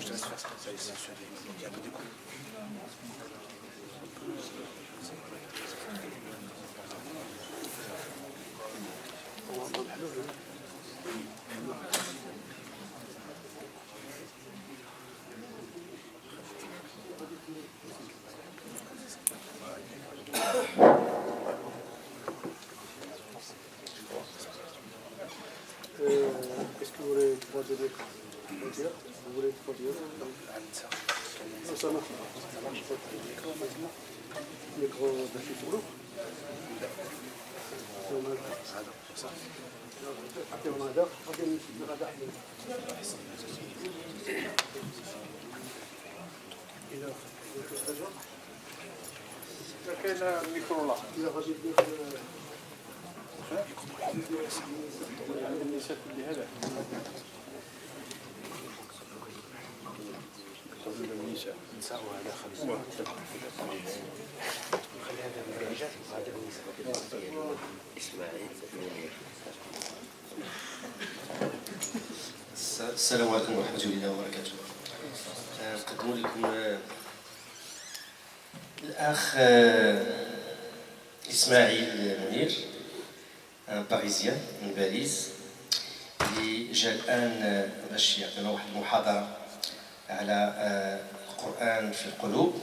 te laisse faire ça. Il y a beaucoup. Est-ce que vous voulez trois donner vous voulez trois donner ça marche. Micro d'acheter sur l'eau. كاين الميكرو لا الا غادي دير النساء كل هذا النساء وهذا خلي هذا الرجال وهذا النساء اسماعيل. السلام عليكم ورحمة الله وبركاته. نقدم لكم الأخ إسماعيل منير، باريزيان من باريس، اللي جا الآن باش يعطينا واحد المحاضرة على القرآن في القلوب،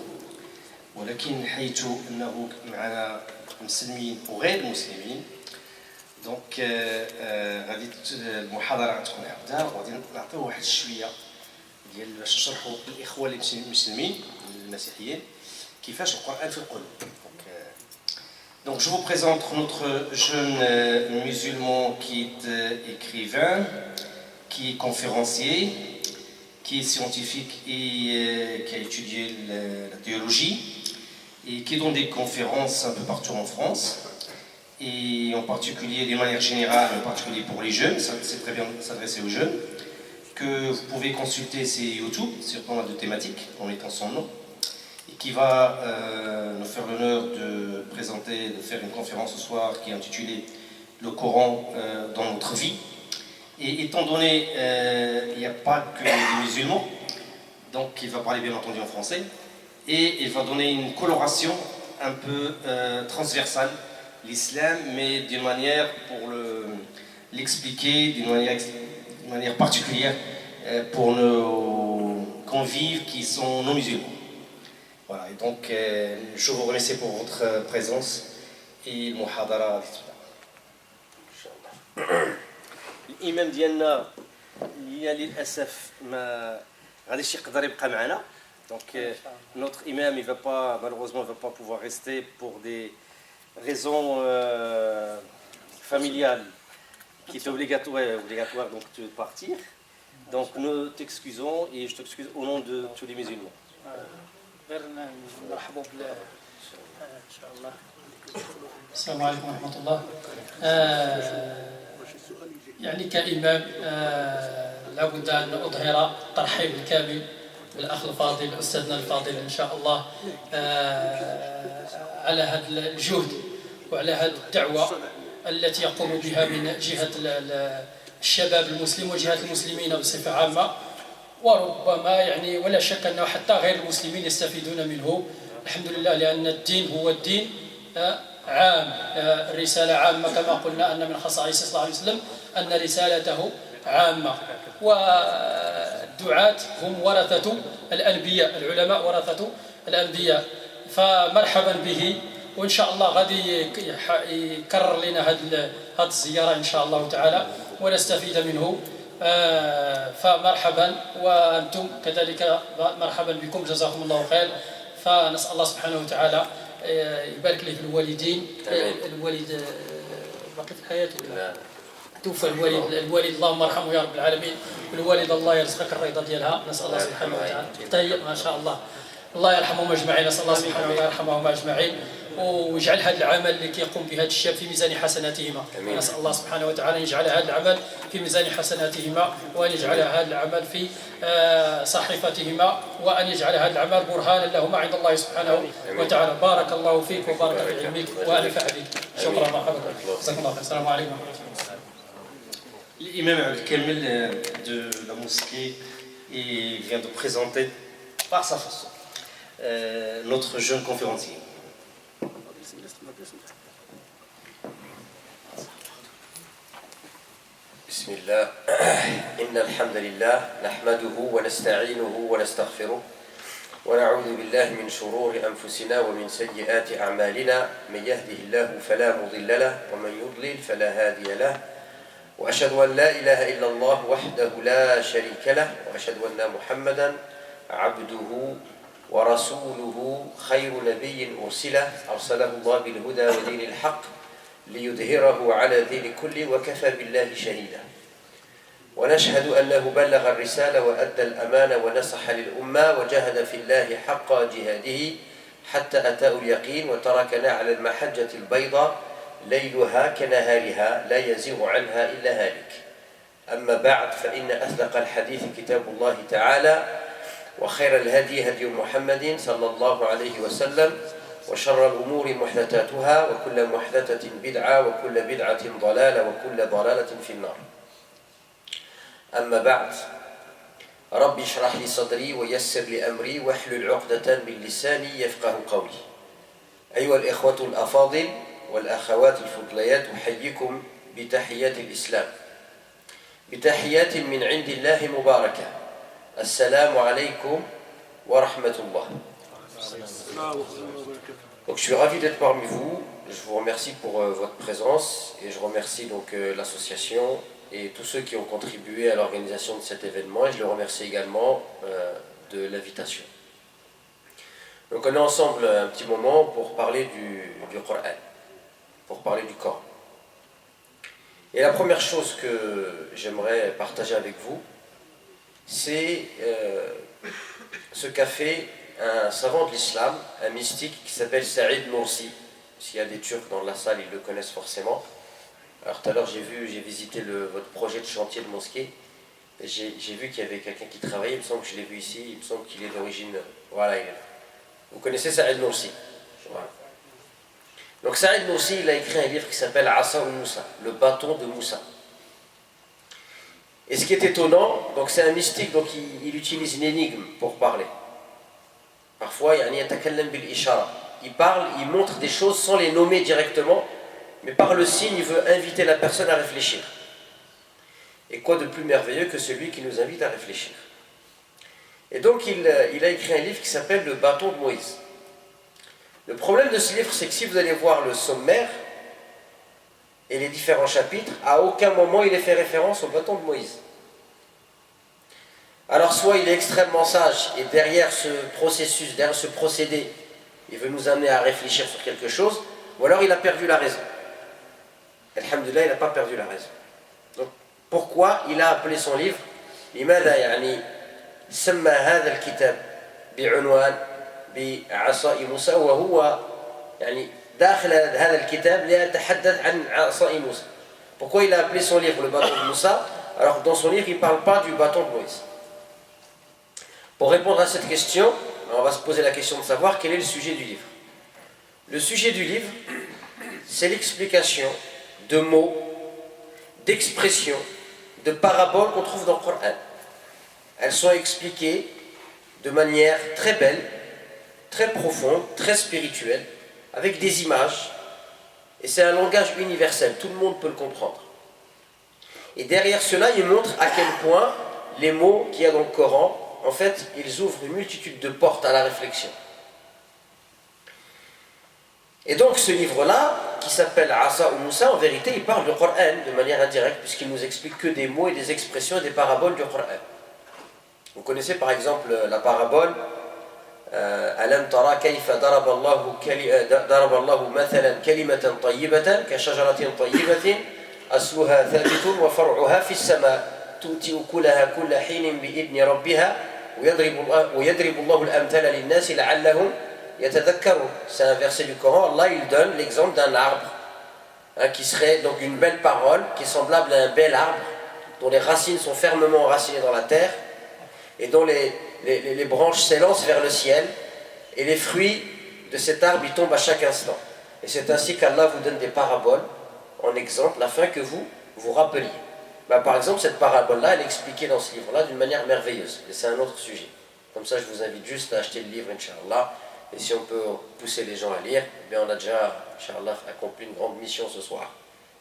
ولكن حيث أنه معنا مسلمين وغير مسلمين، دونك غادي المحاضرة غتكون هكذا، وغادي نعطيو واحد شوية ديال باش نشرحوا للإخوة المسلمين المسيحيين كيفاش القرآن في القلوب. Donc je vous présente notre jeune musulman qui est écrivain, qui est conférencier, qui est scientifique et qui a étudié la théologie et qui donne des conférences un peu partout en France, et en particulier de manière générale, en particulier pour les jeunes, c'est très bien s'adresser aux jeunes, que vous pouvez consulter ses YouTube sur pas mal de thématiques en mettant son nom, et qui va nous faire l'honneur de présenter, de faire une conférence ce soir qui est intitulée Le Coran dans notre vie. Et étant donné il n'y a pas que des musulmans, donc il va parler bien entendu en français, et il va donner une coloration un peu transversale, l'islam, mais d'une manière pour l'expliquer d'une manière particulière pour nos convives qui sont non musulmans. Voilà, et donc je vous remercie pour votre présence et le muhadara. الإمام ديالنا اللي للأسف ما غاديش يقدر يبقى معنا، donc notre imam il va pas, malheureusement il va pas pouvoir rester pour des raisons familiales qui est obligatoire donc de partir. Donc nous t'excusons et je t'excuse au nom de tous les musulmans. السلام عليكم ورحمة الله. يعني كإمام لابد أن أظهر الترحيب الكامل بالأخ الفاضل أستاذنا الفاضل إن شاء الله على هذا الجهد وعلى هذه الدعوة التي يقوم بها من جهة الشباب المسلم وجهة المسلمين بصفة عامة، وربما يعني ولا شك أنه حتى غير المسلمين يستفيدون منه. الحمد لله، لأن الدين هو الدين عام، الرسالة عامة كما قلنا أن من خصائص صلى الله عليه وسلم أن رسالته عامة، والدعاة هم ورثة الأنبياء، العلماء ورثة الأنبياء، فمرحبا به، وإن شاء الله غادي يكرر لنا هذه الزيارة إن شاء الله تعالى ونستفيد منه، فمرحبا، وأنتم كذلك مرحبا بكم، جزاكم الله خير. فنسأل الله سبحانه وتعالى يبارك لي في الوالدين. الوالد باقي في الحياة توفى الوالد اللهم ارحمه يا رب العالمين، والوالدة الله يرزقك الرضا ديالها، نسأل الله سبحانه وتعالى طيب ما شاء الله يرحمهم اجمعين، نسأل الله سبحانه وتعالى يرحمهم اجمعين ويجعل هذا العمل اللي كيقوم به هذا الشاب في ميزان حسناتهما. نسأل الله سبحانه وتعالى ان يجعل هذا العمل في ميزان حسناتهما، وان يجعل هذا العمل في صحيفتهما، وان يجعل هذا العمل برهانا لهما عند الله سبحانه وتعالى. بارك الله فيك وبارك في علمك والف عليك. شكرا، مرحبا، جزاكم الله خير. السلام عليكم ورحمه الله. L'imam Al-Kamil de la mosquée il vient de présenter par sa façon notre jeune conférencier. بسم الله إن الحمد لله نحمده ونستعينه ونستغفره ونعوذ بالله من شرور أنفسنا ومن سيئات أعمالنا من يهده الله فلا مضل له ومن يضلل فلا هادي له وأشهد أن لا إله إلا الله وحده لا شريك له وأشهد أن محمدا عبده ورسوله خير نبي أرسله الله بالهدى ودين الحق ليظهره على دين كله وكفى بالله شهيدا ونشهد أنه بلغ الرسالة وأدى الأمانة ونصح للأمة وجاهد في الله حق جهاده حتى أتاه اليقين وتركنا على المحجة البيضاء ليلها كنهارها لا يزيغ عنها إلا هالك أما بعد فإن أصدق الحديث كتاب الله تعالى وخير الهدي هدي محمد صلى الله عليه وسلم وشر الأمور محدثاتها وكل محدثة بدعة وكل بدعة ضلالة وكل ضلالة في النار أما بعد ربي اشرح لي صدري ويسر لي أمري واحلل عقدة من لساني يفقه قولي أيها الإخوة الأفاضل والأخوات الفضليات أحييكم بتحيات الإسلام بتحيات من عند الله مباركة السلام عليكم ورحمة الله. Donc je suis ravi d'être parmi vous, je vous remercie pour votre présence et je remercie donc l'association et tous ceux qui ont contribué à l'organisation de cet événement et je le remercie également de l'invitation. Donc on est ensemble un petit moment pour parler du Coran, pour parler du Coran. Et la première chose que j'aimerais partager avec vous, c'est ce qu'a fait un savant de l'islam, un mystique qui s'appelle Saïd Nursi. S'il y a des Turcs dans la salle, ils le connaissent forcément. Alors tout à l'heure j'ai visité votre projet de chantier de mosquée. J'ai vu qu'il y avait quelqu'un qui travaillait, il me semble que je l'ai vu ici, il me semble qu'il est d'origine... Voilà, il est là. Vous connaissez Saïd Nursi? Voilà. Donc Saïd Nursi, il a écrit un livre qui s'appelle Asa ou Moussa, le bâton de Moussa. Et ce qui est étonnant, donc c'est un mystique, donc il utilise une énigme pour parler. Parfois, il parle, il montre des choses sans les nommer directement, mais par le signe, il veut inviter la personne à réfléchir. Et quoi de plus merveilleux que celui qui nous invite à réfléchir? Et donc, il a écrit un livre qui s'appelle Le bâton de Moïse. Le problème de ce livre, c'est que si vous allez voir le sommaire et les différents chapitres, à aucun moment il est fait référence au bâton de Moïse. Alors soit il est extrêmement sage et derrière ce processus, derrière ce procédé, il veut nous amener à réfléchir sur quelque chose, ou alors il a perdu la raison. Alhamdulillah, il n'a pas perdu la raison. Donc pourquoi il a appelé son livre لماذا يعني سمى هذا الكتاب بعنوان بعصا موسى وهو يعني داخل هذا الكتاب ليتحدث عن عصا موسى. Pourquoi il a appelé son livre le bâton de Moussa alors que dans son livre il ne parle pas du bâton de Moïse? Pour répondre à cette question, on va se poser la question de savoir quel est le sujet du livre. Le sujet du livre, c'est l'explication de mots, d'expressions, de paraboles qu'on trouve dans le Coran. Elles sont expliquées de manière très belle, très profonde, très spirituelle, avec des images, et c'est un langage universel, tout le monde peut le comprendre. Et derrière cela, il montre à quel point les mots qu'il y a dans le Coran, en fait, ils ouvrent une multitude de portes à la réflexion. Et donc ce livre-là, qui s'appelle Asa ou Moussa, en vérité, il parle du Coran de manière indirecte, puisqu'il nous explique que des mots et des expressions et des paraboles du Coran. Vous connaissez par exemple la parabole ألم ترى كيف ضرب الله مثلا كلمة طيبة كشجرة طيبة أصلها ثابت وفرعها في السماء تؤتي أكلها كل حين بإذن ربها ويضرب الله الأمثال للناس لعلهم يتذكرون. C'est un verset du Coran. Allah il donne l'exemple d'un arbre qui serait donc une belle parole qui est semblable à un bel arbre dont les racines sont fermement enracinées dans la terre et dont les branches s'élancent vers le ciel et les fruits de cet arbre ils tombent à chaque instant. Et c'est ainsi qu'Allah vous donne des paraboles en exemple afin que vous vous rappeliez. Bah, par exemple, cette parabole-là, elle est expliquée dans ce livre-là d'une manière merveilleuse. Et c'est un autre sujet. Comme ça, je vous invite juste à acheter le livre, Inch'Allah. Et si on peut pousser les gens à lire, eh bien on a déjà, Inch'Allah, accompli une grande mission ce soir.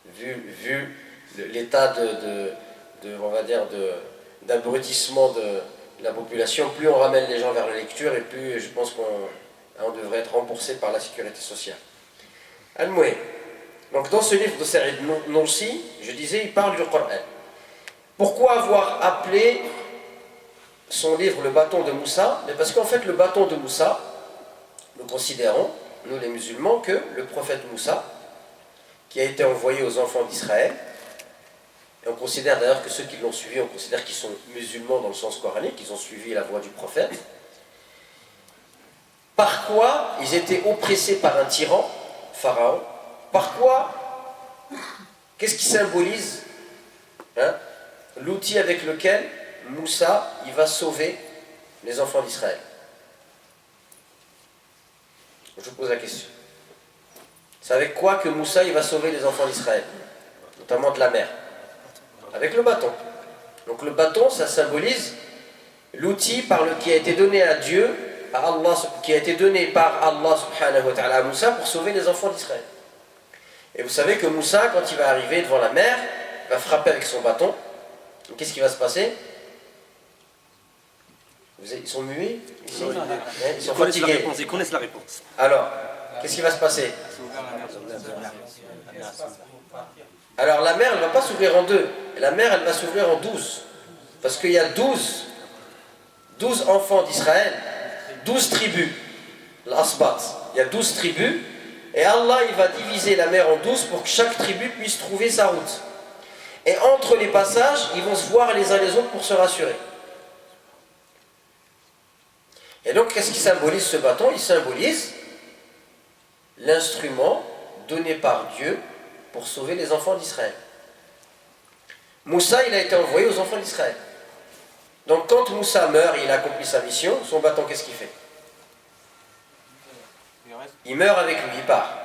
Vu l'état on va dire, d'abrutissement de la population, plus on ramène les gens vers la lecture, et plus je pense qu'on devrait être remboursé par la sécurité sociale. Al-Moué. Donc dans ce livre de Saïd Nursi, je disais, il parle du Coran. Pourquoi avoir appelé son livre le bâton de Moussa? Parce qu'en fait le bâton de Moussa, nous considérons, nous les musulmans, que le prophète Moussa, qui a été envoyé aux enfants d'Israël, et on considère d'ailleurs que ceux qui l'ont suivi, on considère qu'ils sont musulmans dans le sens coranique, qu'ils ont suivi la voie du prophète. Par quoi ils étaient oppressés par un tyran, Pharaon? Par quoi? Qu'est-ce qui symbolise l'outil avec lequel Moussa il va sauver les enfants d'Israël? Je vous pose la question. C'est avec quoi que Moussa il va sauver les enfants d'Israël? Notamment de la mer. Avec le bâton. Donc le bâton, ça symbolise l'outil qui a été donné à Dieu, par Allah, qui a été donné par Allah subhanahu wa ta'ala à Moussa pour sauver les enfants d'Israël. Et vous savez que Moussa, quand il va arriver devant la mer, il va frapper avec son bâton. Qu'est-ce qui va se passer? Ils sont muets ici? Ils sont fatigués. Ils connaissent la réponse. Alors, qu'est-ce qui va se passer? Alors la mer, elle ne va pas s'ouvrir en deux. La mer, elle va s'ouvrir en 12. Parce qu'il y a 12 enfants d'Israël, 12 tribus. L'Asbat. Il y a 12 tribus. Et Allah, il va diviser la mer en 12 pour que chaque tribu puisse trouver sa route. Et entre les passages, ils vont se voir les uns les autres pour se rassurer. Et donc, qu'est-ce qui symbolise ce bâton? Il symbolise l'instrument donné par Dieu pour sauver les enfants d'Israël. Moussa, il a été envoyé aux enfants d'Israël. Donc, quand Moussa meurt et il a accompli sa mission, son bâton, qu'est-ce qu'il fait? Il meurt avec lui, il part.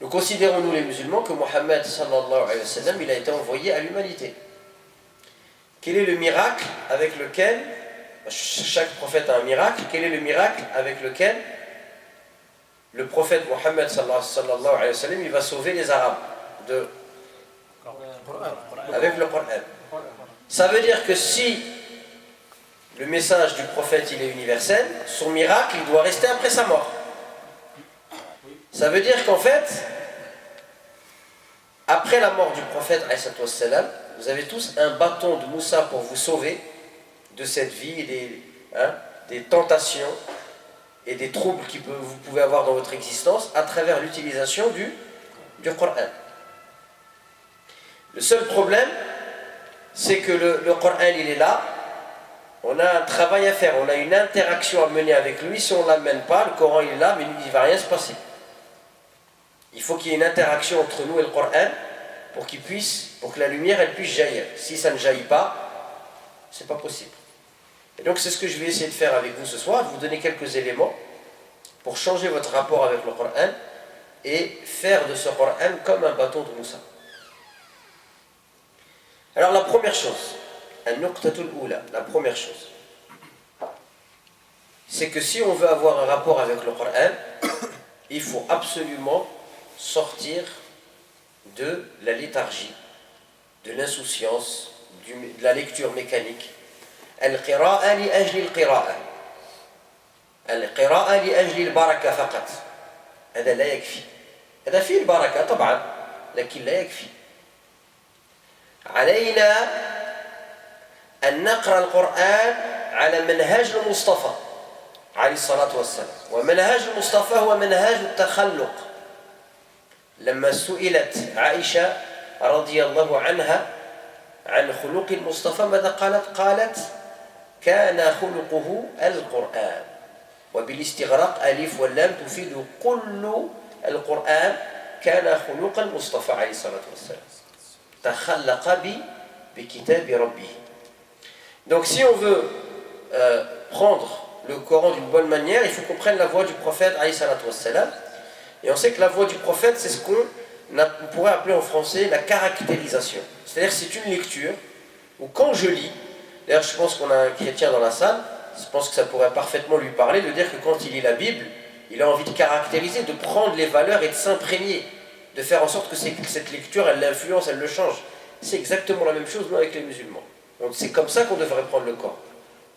Nous considérons, nous les musulmans, que Mohammed sallallahu alayhi wa sallam, il a été envoyé à l'humanité. Quel est le miracle avec lequel, chaque prophète a un miracle, quel est le miracle avec lequel le prophète Mohammed sallallahu alayhi wa sallam, il va sauver les Arabes avec le Coran? Ça veut dire que si le message du prophète il est universel, son miracle il doit rester après sa mort. Ça veut dire qu'en fait, après la mort du prophète, vous avez tous un bâton de Moussa pour vous sauver de cette vie et des tentations et des troubles que vous pouvez avoir dans votre existence à travers l'utilisation du Coran. Le seul problème, c'est que le Coran il est là, on a un travail à faire, on a une interaction à mener avec lui. Si on ne l'amène pas, le Coran il est là, mais il ne va rien se passer. Il faut qu'il y ait une interaction entre nous et le Coran pour que la lumière elle puisse jaillir. Si ça ne jaillit pas, c'est pas possible. Et donc c'est ce que je vais essayer de faire avec vous ce soir, de vous donner quelques éléments pour changer votre rapport avec le Coran et faire de ce Coran comme un bâton de Moussa. Alors la première chose, la première chose, c'est que si on veut avoir un rapport avec le Coran, il faut absolument sortir de la léthargie, de l'insouciance, de la lecture mécanique. Al-qira'a li ajli al-qira'a. Al-qira'a li ajli al-baraka faqat. هذا لا يكفي. هذا فيه البركة طبعا، لكن لا يكفي. علينا أن نقرأ القرآن على منهاج المصطفى عليه الصلاة والسلام. ومنهاج المصطفى هو منهاج التخلق. لما سئلت عائشة رضي الله عنها عن خلق المصطفى ماذا قالت؟ قالت كان خلقه القرآن. وبالاستغراق ألف واللام تفيد كل القرآن كان خلق المصطفى عليه الصلاة والسلام. تخلق بكتاب ربه. Donc si on veut prendre le Coran d'une bonne manière, il faut qu'on prenne la voie du prophète alayhi salatu wassalam. Et on sait que la voie du prophète, c'est ce qu'on on pourrait appeler en français la caractérisation. C'est-à-dire que c'est une lecture où quand je lis, d'ailleurs je pense qu'on a un chrétien dans la salle, je pense que ça pourrait parfaitement lui parler, de dire que quand il lit la Bible, il a envie de caractériser, de prendre les valeurs et de s'imprégner, de faire en sorte que cette lecture, elle l'influence, elle le change. C'est exactement la même chose, nous, avec les musulmans. C'est comme ça qu'on devrait prendre le Coran.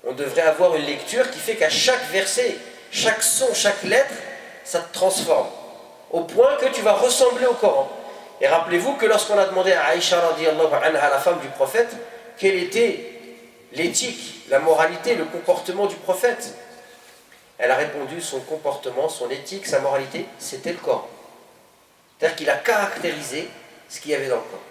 On devrait avoir une lecture qui fait qu'à chaque verset, chaque son, chaque lettre, ça te transforme. Au point que tu vas ressembler au Coran. Et rappelez-vous que lorsqu'on a demandé à Aïcha radiyallahu anha, la femme du prophète, quelle était l'éthique, la moralité, le comportement du prophète, elle a répondu, son comportement, son éthique, sa moralité, c'était le Coran. C'est-à-dire qu'il a caractérisé ce qu'il y avait dans le Coran.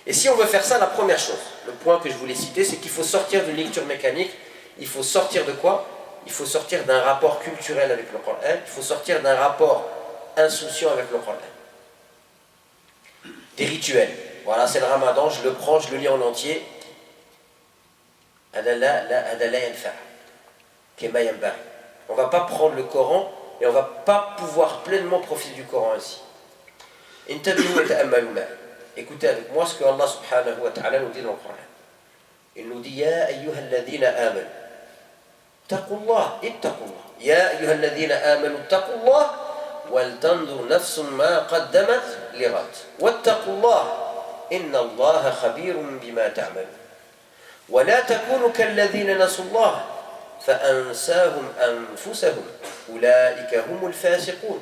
Et si on veut faire ça, la première chose, le point que je voulais citer, c'est qu'il faut sortir d'une lecture mécanique. Il faut sortir de quoi? Il faut sortir d'un rapport culturel avec le Coran. Il faut sortir d'un rapport insouciant avec le Coran. Des rituels. Voilà, c'est le ramadan, je le prends, je le lis en entier. On ne va pas prendre le Coran et on ne va pas pouvoir pleinement profiter du Coran ainsi. Écoutez avec moi ce que Allah subhanahu wa ta'ala nous dit dans le Coran. Il nous dit Ya ayyuhalladhina amanu taqullah ittaqullah Ya ayyuhalladhina amanu taqullah wal tandur nafsum ma qaddamat lighad wattaqullah inna Allaha khabirun bima ta'malun wa la takunu kalladhina nasullah فأنساهم أنفسهم أولئك هم الفاسقون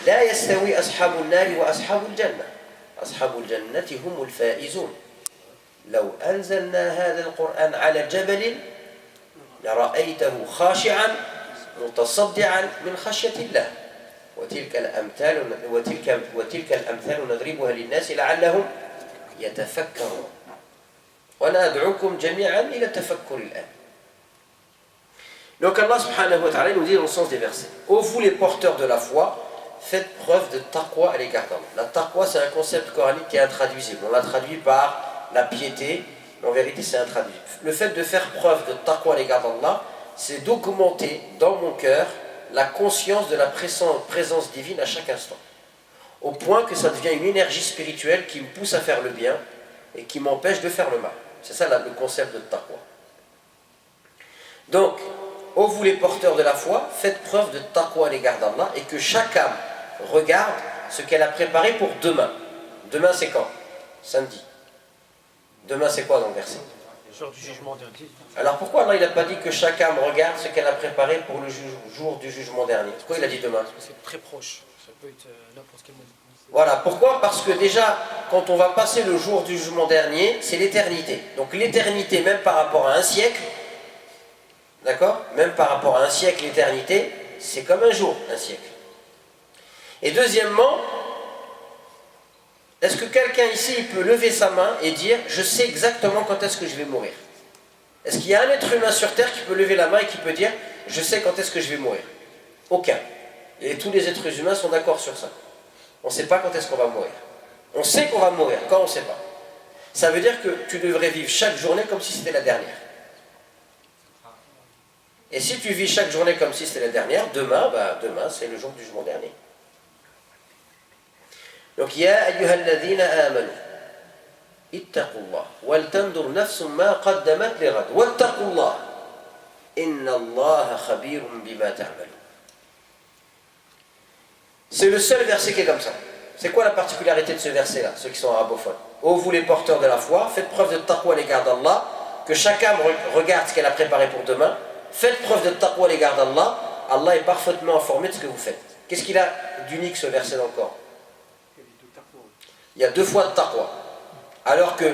لا يستوي أصحاب النار وأصحاب الجنة أصحاب الجنة هم الفائزون لو أنزلنا هذا القرآن على جبل لرأيته خاشعا متصدعا من خشية الله وتلك الأمثال نضربها للناس لعلهم يتفكرون وأنا أدعوكم جميعا إلى التفكر الآن. Donc Allah subhanahu wa ta'ala nous dit dans le sens des versets: ô vous les porteurs de la foi, faites preuve de taqwa à l'égard d'Allah. La taqwa, c'est un concept coranique qui est intraduisible. On l'a traduit par la piété, mais en vérité c'est intraduisible. Le fait de faire preuve de taqwa à l'égard d'Allah, c'est d'augmenter dans mon cœur la conscience de la présence divine à chaque instant, au point que ça devient une énergie spirituelle qui me pousse à faire le bien et qui m'empêche de faire le mal. C'est ça le concept de taqwa. Donc, ô vous les porteurs de la foi, faites preuve de taqwa à l'égard d'Allah et que chaque âme regarde ce qu'elle a préparé pour demain. Demain c'est quand? Samedi. Demain c'est quoi dans le verset? Le jour du jugement dernier. Alors pourquoi Allah il n'a pas dit que chaque âme regarde ce qu'elle a préparé pour le jour du jugement dernier? Pourquoi il a dit demain? Parce que c'est très proche. Ça peut être n'importe quel moment. Voilà, pourquoi? Parce que déjà, quand on va passer le jour du jugement dernier, c'est l'éternité. Donc l'éternité, même par rapport à un siècle, d'accord? Même par rapport à un siècle, l'éternité, c'est comme un jour, un siècle. Et deuxièmement, est-ce que quelqu'un ici il peut lever sa main et dire « Je sais exactement quand est-ce que je vais mourir » Est-ce qu'il y a un être humain sur terre qui peut lever la main et qui peut dire « Je sais quand est-ce que je vais mourir » Aucun. Et tous les êtres humains sont d'accord sur ça. On ne sait pas quand est-ce qu'on va mourir. On sait qu'on va mourir, quand on ne sait pas. Ça veut dire que tu devrais vivre chaque journée comme si c'était la dernière. Et si tu vis chaque journée comme si c'était la dernière, demain c'est le jour du jugement dernier. Donc, Ya ayyuhalladhina amanu, ittaqullah, wal tandur nafsum ma qaddamat lighad, wattaqullah, inna Allaha khabirun bima ta'malun. C'est le seul verset qui est comme ça. C'est quoi la particularité de ce verset-là, ceux qui sont arabophones? Ô vous les porteurs de la foi, faites preuve de taqwa à l'égard d'Allah, que chaque âme regarde ce qu'elle a préparé pour demain. Faites preuve de taqwa à l'égard d'Allah. Allah est parfaitement informé de ce que vous faites. Qu'est-ce qu'il a d'unique ce verset dans le Coran? Il y a 2 fois de taqwa. Alors que,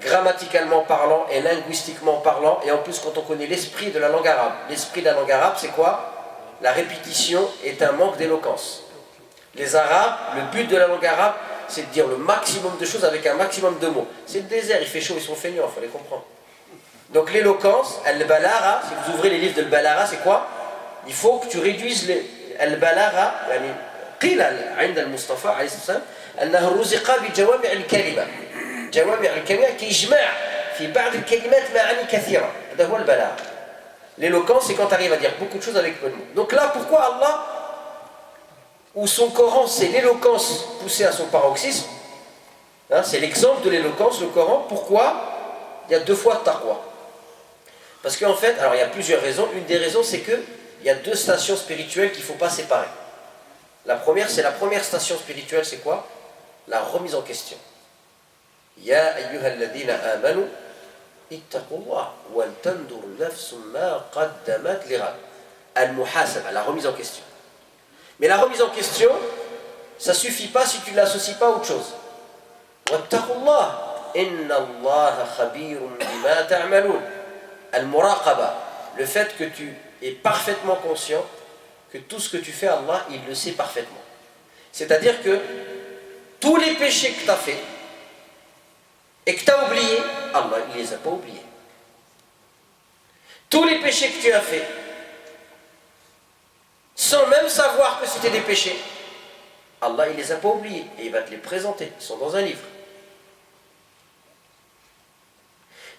grammaticalement parlant et linguistiquement parlant, et en plus quand on connaît l'esprit de la langue arabe, l'esprit de la langue arabe, c'est quoi? La répétition est un manque d'éloquence. Les Arabes, le but de la langue arabe, c'est de dire le maximum de choses avec un maximum de mots. C'est le désert, il fait chaud, ils sont feignants, il faut les comprendre. Donc l'éloquence, al-balara, si vous ouvrez les livres de al-balara, c'est quoi? Il faut que tu réduises al-balara, قيل عند المصطفى عليه الصلاة والسلام أنه رزق بجوامع الكلمة. جوامع الكلمة كيجمع في بعض الكلمات معاني كثيرة. هذا هو البلاغة. L'éloquence, c'est quand tu arrives à dire beaucoup de choses avec peu de mots. Donc là, pourquoi Allah où son Coran, c'est l'éloquence poussée à son paroxysme. Hein, c'est l'exemple de l'éloquence, le Coran. Pourquoi il y a 2 fois taqwa? Parce qu'en fait, alors il y a plusieurs raisons. Une des raisons, c'est qu'il y a 2 stations spirituelles qu'il ne faut pas séparer. La première, c'est la première station spirituelle, c'est quoi? La remise en question. Ya ayyuhalladhina amanu ittaqullah wal tandur nafsum ma qaddamat lighad. Al-muhasaba, la remise en question. Mais la remise en question, ça ne suffit pas si tu ne l'associes pas à autre chose. Wattaqullah inna allaha khabirun bima ta'malun. Al-muraqaba, le fait que tu es parfaitement conscient que tout ce que tu fais, Allah, il le sait parfaitement. C'est-à-dire que tous les péchés que tu as faits et que tu as oubliés, Allah, il ne les a pas oubliés. Tous les péchés que tu as faits, sans même savoir que c'était des péchés, Allah, il ne les a pas oubliés et il va te les présenter. Ils sont dans un livre.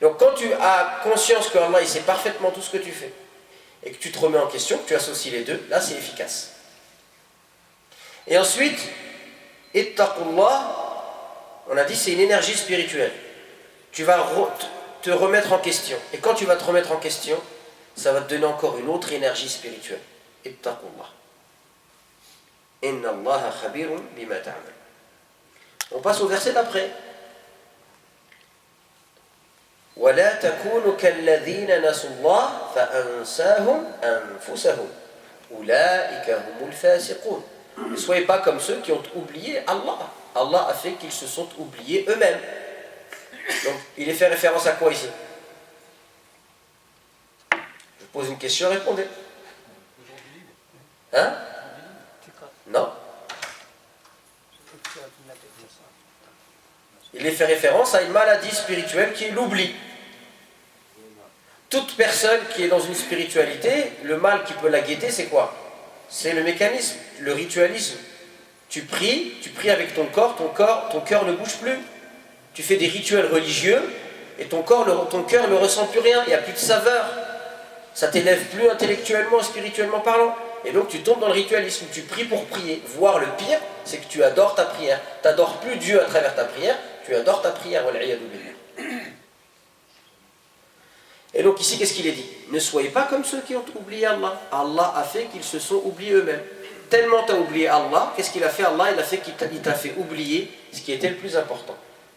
Donc quand tu as conscience que Allah, il sait parfaitement tout ce que tu fais, et que tu te remets en question, que tu associes les 2, là c'est efficace. Et ensuite, ittaqullah, on a dit c'est une énergie spirituelle. Tu vas te remettre en question. Et quand tu vas te remettre en question, ça va te donner encore une autre énergie spirituelle. Ittaqullah. Inna allaha khabirun bima ta'mal. On passe au verset d'après. ولا تكونوا كالذين نسوا الله فأنساهم أنفسهم أولئك هم الفاسقون. Ne soyez pas comme ceux qui ont oublié Allah. Allah a fait qu'ils se sont oubliés eux-mêmes. Donc, il est fait référence à quoi ici? Je pose une question, répondez. Hein? Non. Il est fait référence à une maladie spirituelle qui est l'oubli. Toute personne qui est dans une spiritualité, le mal qui peut la guetter, c'est quoi? C'est le mécanisme, le ritualisme. Tu pries avec ton cœur ne bouge plus. Tu fais des rituels religieux et ton cœur ne ressent plus rien, il n'y a plus de saveur. Ça t'élève plus intellectuellement, spirituellement parlant. Et donc tu tombes dans le ritualisme, tu pries pour prier. Voire le pire, c'est que tu adores ta prière. Tu n'adores plus Dieu à travers ta prière, tu adores ta prière. Et donc ici, qu'est-ce qu'il est dit? Ne soyez pas comme ceux qui ont oublié Allah. Allah a fait qu'ils se sont oubliés eux-mêmes. Tellement tu as oublié Allah, qu'est-ce qu'il a fait Allah? Il a fait qu'il t'a fait oublier ce qui était le plus important.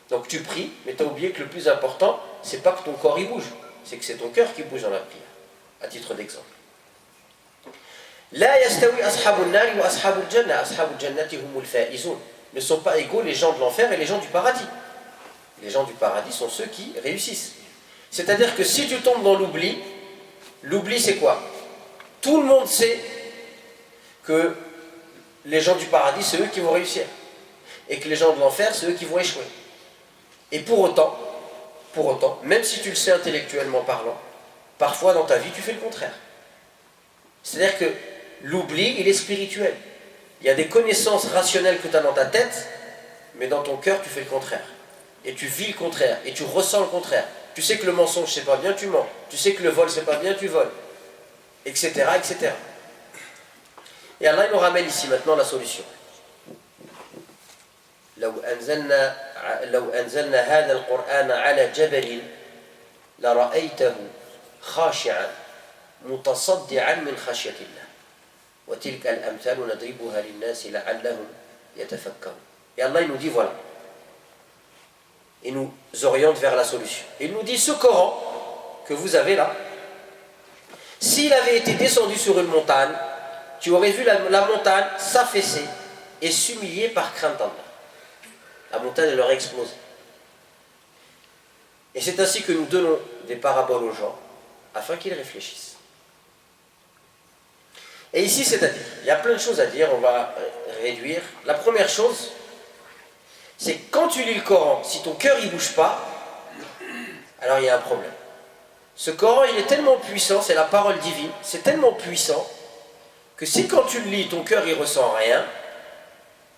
Donc tu pries, mais tu as oublié que le plus important, c'est pas que ton corps y bouge, c'est que c'est ton cœur qui bouge dans la prière. À titre d'exemple. La yastawi ashabun nari wa ashabul jannah, ashabul jannati humul faizun. Ne sont pas égaux les gens de l'enfer et les gens du paradis. Les gens du paradis sont ceux qui réussissent. C'est-à-dire que si tu tombes dans l'oubli, l'oubli c'est quoi? Tout le monde sait que les gens du paradis, c'est eux qui vont réussir. Et que les gens de l'enfer, c'est eux qui vont échouer. Et pour autant, même si tu le sais intellectuellement parlant, parfois dans ta vie, tu fais le contraire. C'est-à-dire que l'oubli, il est spirituel. Il y a des connaissances rationnelles que tu as dans ta tête, mais dans ton cœur, tu fais le contraire. Et tu vis le contraire, et tu ressens le contraire. Tu sais que le mensonge, c'est pas bien, tu mens. Tu sais que le vol, c'est pas bien, tu voles. Etc., etc. Et Allah nous ramène ici maintenant la solution. لو أنزلنا هذا القرآن على جبل لرأيته خاشعا متصدعا من خشية الله وتلك الأمثال نضربها للناس لعلهم يتفكرون. Et Allah il nous dit voilà. Il nous oriente vers la solution. Il nous dit ce Coran que vous avez là, s'il avait été descendu sur une montagne, tu aurais vu la montagne s'affaisser et s'humilier par crainte d'Allah. La montagne elle aurait explosé. Et c'est ainsi que nous donnons des paraboles aux gens afin qu'ils réfléchissent. Et ici, c'est-à-dire, il y a plein de choses à dire, on va réduire. La première chose, c'est que quand tu lis le Coran, si ton cœur ne bouge pas, alors il y a un problème. Ce Coran, il est tellement puissant, c'est la parole divine, c'est tellement puissant que si quand tu le lis, ton cœur il ressent rien,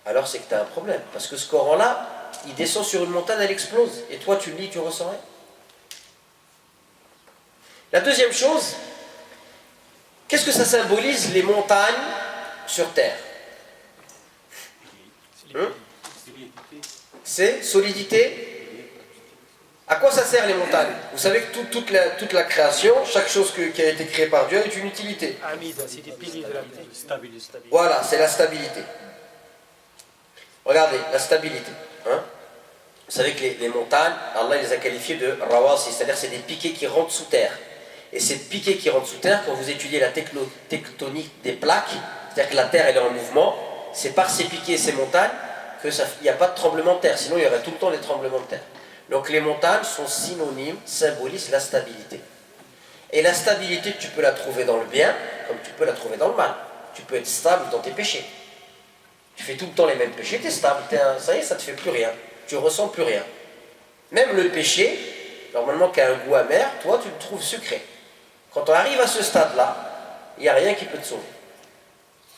alors c'est que tu as un problème. Parce que ce Coran-là, il descend sur une montagne, elle explose. Et toi, tu le lis, tu ressens rien. La deuxième chose, qu'est-ce que ça symbolise les montagnes sur terre? Hein? C'est solidité. À quoi ça sert les montagnes? Vous savez que toute la création, chaque chose qui a été créée par Dieu a une utilité. Amida, c'est des piliers de la stabilité. Voilà, c'est la stabilité. Regardez, la stabilité. Hein? Vous savez que les montagnes, Allah les a qualifiées de rawasi, c'est-à-dire c'est des piquets qui rentrent sous terre. Et ces piquets qui rentrent sous terre, quand vous étudiez la tectonique des plaques, c'est-à-dire que la terre elle est en mouvement, c'est par ces piquets et ces montagnes qu'il n'y a pas de tremblement de terre, sinon il y aurait tout le temps des tremblements de terre. Donc les montagnes sont synonymes, symbolisent la stabilité. Et la stabilité, tu peux la trouver dans le bien, comme tu peux la trouver dans le mal. Tu peux être stable dans tes péchés. Tu fais tout le temps les mêmes péchés, tu es stable, ça y est, ça ne te fait plus rien. Tu ne ressens plus rien. Même le péché, normalement qui a un goût amer, toi tu le trouves sucré. Quand on arrive à ce stade-là, il n'y a rien qui peut te sauver.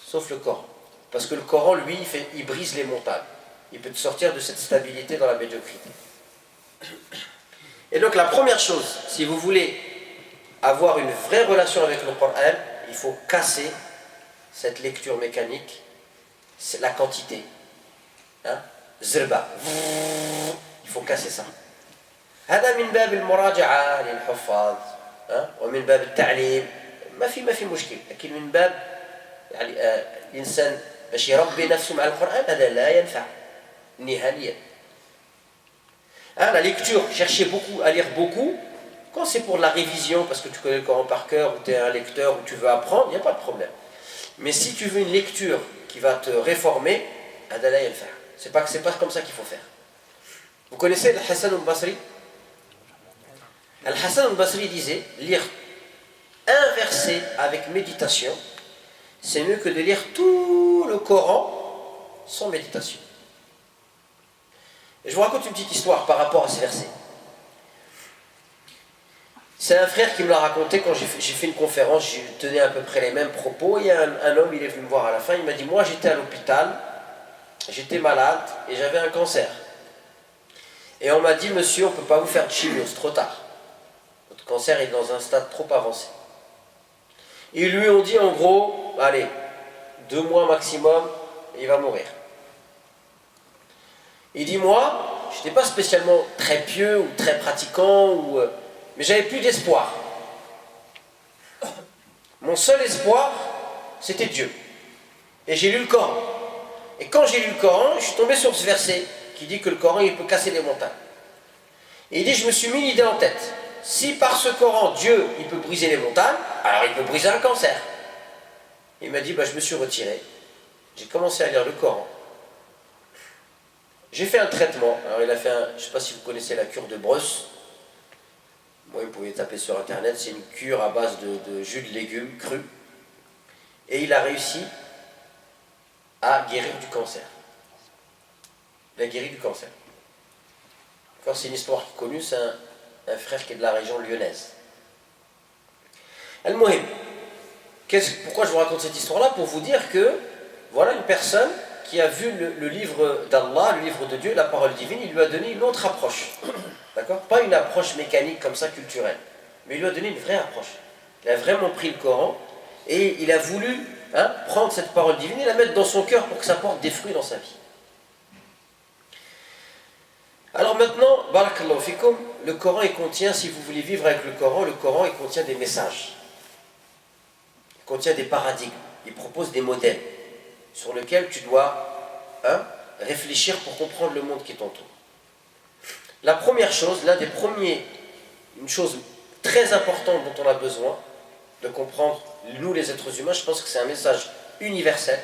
Sauf le Coran. Parce que le Coran, lui, il brise les montagnes. Il peut te sortir de cette stabilité dans la médiocrité. Et donc la première chose, si vous voulez avoir une vraie relation avec le Coran, il faut casser cette lecture mécanique, c'est la quantité. Hein? Zirba. Il faut casser ça. هذا من باب المراجعة للحفاظ ومن باب التعليم ما في مشكل لكن من باب يعني الإنسان باش يربي نفسه مع القرآن هذا لا ينفع نهائيا. La lecture, chercher beaucoup, à lire beaucoup, quand c'est pour la révision, parce que tu connais le Coran par cœur, ou tu es un lecteur, ou tu veux apprendre, il n'y a pas de problème. Mais si tu veux une lecture qui va te réformer, c'est pas comme ça qu'il faut faire. Vous connaissez Al-Hassan al-Basri? Al-Hassan al-Basri disait, lire un verset avec méditation, c'est mieux que de lire tout le Coran sans méditation. Et je vous raconte une petite histoire par rapport à ces versets. C'est un frère qui me l'a raconté quand j'ai fait une conférence, j'ai tenu à peu près les mêmes propos. Il y a un homme, il est venu me voir à la fin, il m'a dit, moi j'étais à l'hôpital, j'étais malade et j'avais un cancer. Et on m'a dit, monsieur, on ne peut pas vous faire de chimio, c'est trop tard. Votre cancer est dans un stade trop avancé. Ils lui ont dit en gros, allez, 2 mois maximum, et il va mourir. Il dit, moi, je n'étais pas spécialement très pieux ou très pratiquant, mais j'avais plus d'espoir. Mon seul espoir, c'était Dieu. Et j'ai lu le Coran. Et quand j'ai lu le Coran, je suis tombé sur ce verset qui dit que le Coran, il peut casser les montagnes. Et il dit, je me suis mis l'idée en tête. Si par ce Coran, Dieu, il peut briser les montagnes, alors il peut briser un cancer. Il m'a dit, je me suis retiré. J'ai commencé à lire le Coran. J'ai fait un traitement. Alors il a fait je ne sais pas si vous connaissez la cure de Breuss. Moi, vous pouvez taper sur internet, c'est une cure à base de jus de légumes crus. Et il a réussi à guérir du cancer. Il a guéri du cancer. C'est une histoire qui est connue, c'est un frère qui est de la région lyonnaise. Al-Muhim. Pourquoi je vous raconte cette histoire-là? Pour vous dire que, voilà une personne qui a vu le livre d'Allah, le livre de Dieu, la parole divine, il lui a donné une autre approche. D'accord? Pas une approche mécanique comme ça, culturelle. Mais il lui a donné une vraie approche. Il a vraiment pris le Coran et il a voulu prendre cette parole divine et la mettre dans son cœur pour que ça porte des fruits dans sa vie. Alors maintenant, barakallahu fikum, le Coran il contient, si vous voulez vivre avec le Coran il contient des messages. Il contient des paradigmes. Il propose des modèles sur lesquels tu dois réfléchir pour comprendre le monde qui t'entoure. La première chose, une chose très importante dont on a besoin de comprendre, nous les êtres humains, je pense que c'est un message universel.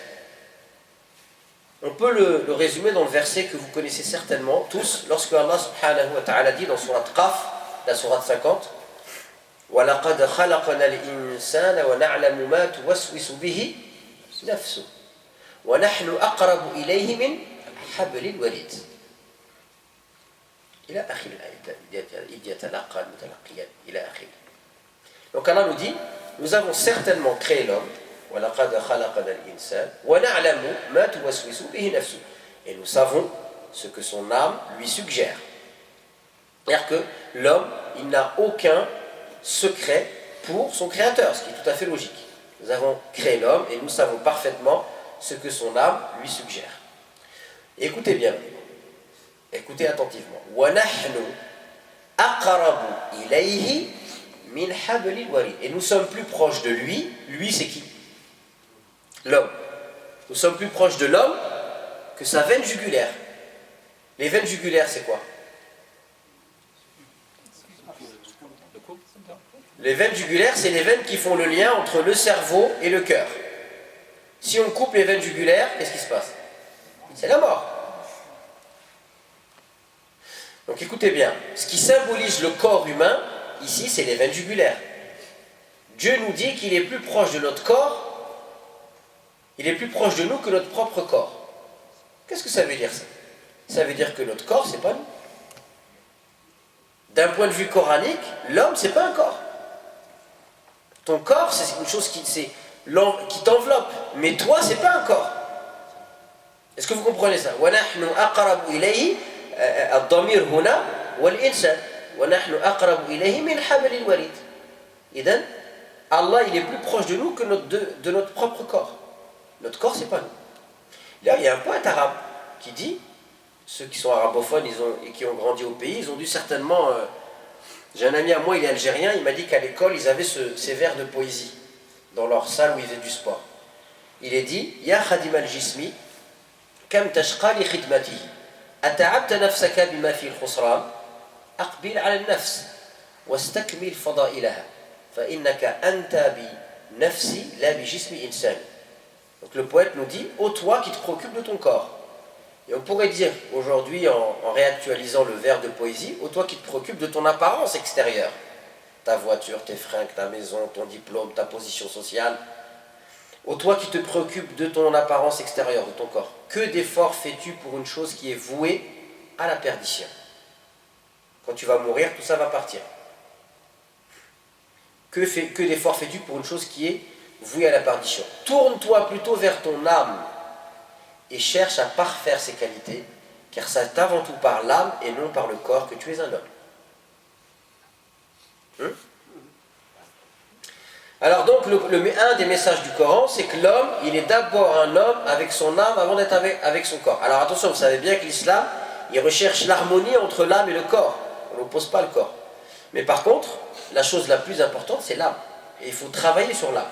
On peut le résumer dans le verset que vous connaissez certainement tous, lorsque Allah subhanahu wa ta'ala dit dans Surat Qaf, la Surat 50, وَلَقَدْ خَلَقْنَا الْإِنسَانَ وَنَعْلَمُ مَا تُوَسْوِسُ بِهِ نَفْسُهُ وَنَحْنُ أَقْرَبُ إِلَيْهِ مِنْ حَبْلِ الْوَرِيدِ إلى آخر الآية إذ يتلقى المتلقيان إلى آخره. Donc Allah nous dit, nous avons certainement créé l'homme, وَلَقَدْ خَلَقْنَا الْإِنسَانَ وَنَعْلَمُ مَا تُوَسْوِسُ بِهِ نَفْسُهُ. Et nous savons ce que son âme lui suggère. C'est-à-dire que l'homme, il n'a aucun secret pour son créateur, ce qui est tout à fait logique. Nous avons créé l'homme et nous savons parfaitement ce que son âme lui suggère. Écoutez bien, écoutez attentivement. وَنَحْنُ أَقْرَبُ إِلَيْهِ مِنْ حَبْلِ الْوَرِيدِ. Et nous sommes plus proches de lui. Lui, c'est qui? L'homme. Nous sommes plus proches de l'homme que sa veine jugulaire. Les veines jugulaires, c'est quoi? Les veines jugulaires, c'est les veines qui font le lien entre le cerveau et le cœur. Si on coupe les veines jugulaires, qu'est-ce qui se passe? C'est la mort. Donc écoutez bien, ce qui symbolise le corps humain, ici, c'est les veines jugulaires. Dieu nous dit qu'il est plus proche de notre corps, il est plus proche de nous que notre propre corps. Qu'est-ce que ça veut dire ça? Ça veut dire que notre corps, c'est pas nous. D'un point de vue coranique, l'homme, c'est pas un corps. Ton corps, c'est une chose qui t'enveloppe. Mais toi, c'est pas un corps. Est-ce que vous comprenez ça? وَنَحْنُ أَقْرَبُ إِلَيْهِ الضَّمِيرُ هُنَا وَالْإِنسَانِ وَنَحْنُ أَقْرَبُ إِلَيْهِ مِنْ حَبْلِ الْوَرِيدِ. إذن, Allah, il est plus proche de nous que de notre propre corps. Notre corps, c'est pas nous. Là, il y a un poète arabe qui dit, ceux qui sont arabophones et qui ont grandi au pays, ils ont dû certainement... J'ai un ami à moi, il est algérien, il m'a dit qu'à l'école, ils avaient ces vers de poésie dans leur salle où ils faisaient du sport. Il est dit, Ya khadim al-jismi, kam tashqa li khidmatihi, ata'abta nafsaka bima fi al-khusran, aqbil ala al-nafs, wastakmil fada'ilaha, fa innaka anta bi nafsi la bi jismi insan. Donc le poète nous dit, ô toi qui te préoccupes de ton corps. Et on pourrait dire aujourd'hui, en réactualisant le vers de poésie, ô toi qui te préoccupes de ton apparence extérieure, ta voiture, tes fringues, ta maison, ton diplôme, ta position sociale, ô toi qui te préoccupes de ton apparence extérieure, de ton corps, que d'efforts fais-tu pour une chose qui est vouée à la perdition? Quand tu vas mourir, tout ça va partir. Que d'efforts fais-tu pour une chose qui est vouée à la perdition? Tourne-toi plutôt vers ton âme et cherche à parfaire ses qualités, car c'est avant tout par l'âme et non par le corps que tu es un homme. Alors donc, un des messages du Coran, c'est que l'homme, il est d'abord un homme avec son âme avant d'être avec son corps. Alors attention, vous savez bien que l'islam, il recherche l'harmonie entre l'âme et le corps. On n'oppose pas le corps. Mais par contre, la chose la plus importante, c'est l'âme. Et il faut travailler sur l'âme.